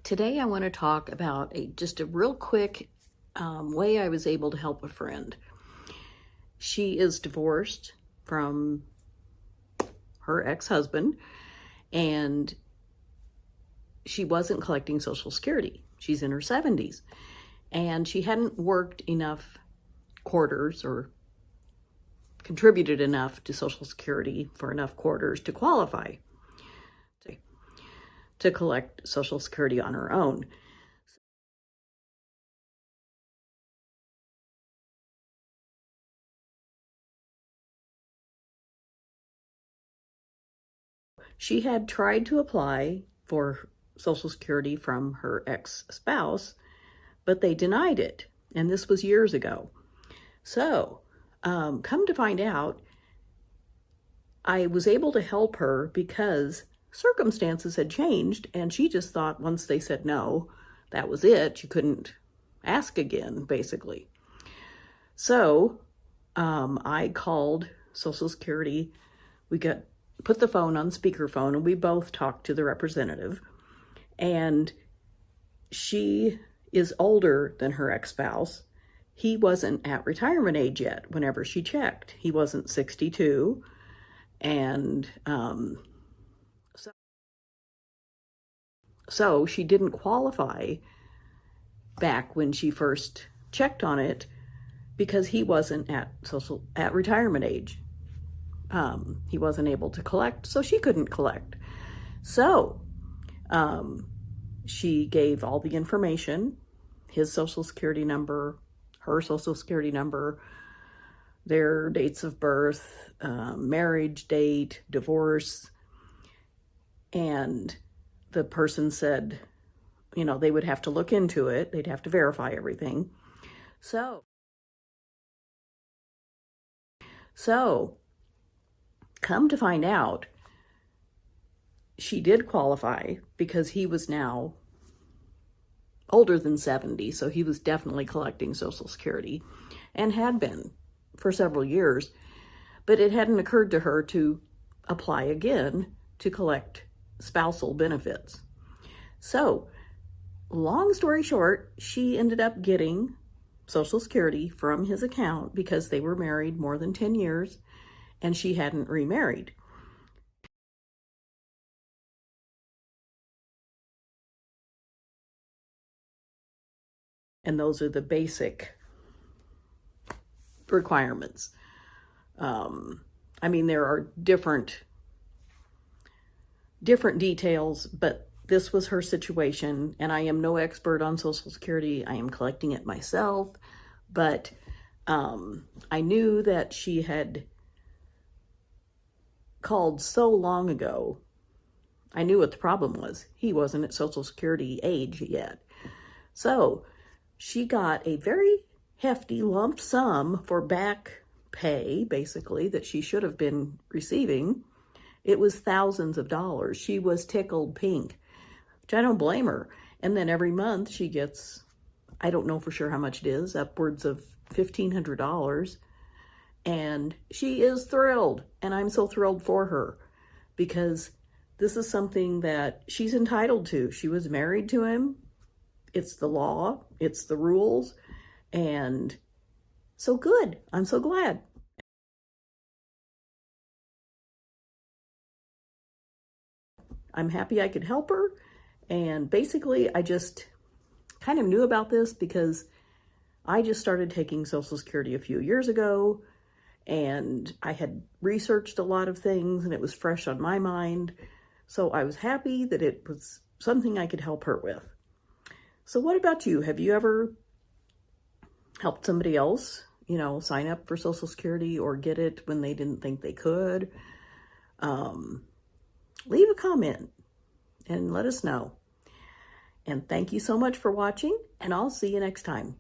Today I want to talk about just a real quick way I was able to help a friend. She is divorced from her ex-husband, and she wasn't collecting Social Security. She's in her 70s, and she hadn't worked enough quarters or contributed enough to Social Security for enough quarters to qualify to collect Social Security on her own. She had tried to apply for Social Security from her ex-spouse, but they denied it, and this was years ago. So, come to find out, I was able to help her because circumstances had changed, and she just thought once they said no, that was it. You couldn't ask again, basically. So, I called Social Security. We put the phone on speakerphone, and we both talked to the representative. And she is older than her ex-spouse. He wasn't at retirement age yet whenever she checked. He wasn't 62. And so she didn't qualify back when she first checked on it because he wasn't at retirement age. He wasn't able to collect, so she couldn't collect. So she gave all the information, his Social Security number, her Social Security number, their dates of birth, marriage date, divorce, and the person said, they would have to look into it. They'd have to verify everything. So come to find out, she did qualify because he was now older than 70, so he was definitely collecting Social Security and had been for several years, but it hadn't occurred to her to apply again to collect spousal benefits. So, long story short, she ended up getting Social Security from his account because they were married more than 10 years and she hadn't remarried. And those are the basic requirements. There are different details, but this was her situation, and I am no expert on Social Security. I am collecting it myself, but I knew that she had called so long ago. I knew what the problem was. He wasn't at Social Security age yet. So she got a very hefty lump sum for back pay, basically, that she should have been receiving. It was thousands of dollars. She was tickled pink, which I don't blame her. And then every month she gets, I don't know for sure how much it is, upwards of $1,500. And she is thrilled. And I'm so thrilled for her because this is something that she's entitled to. She was married to him. It's the law. It's the rules. And so good. I'm so glad. I'm happy I could help her. And basically, I just kind of knew about this because I just started taking Social Security a few years ago, and I had researched a lot of things, and it was fresh on my mind. So I was happy that it was something I could help her with. So what about you? Have you ever helped somebody else, sign up for Social Security or get it when they didn't think they could? Leave a comment and let us know. And thank you so much for watching, and I'll see you next time.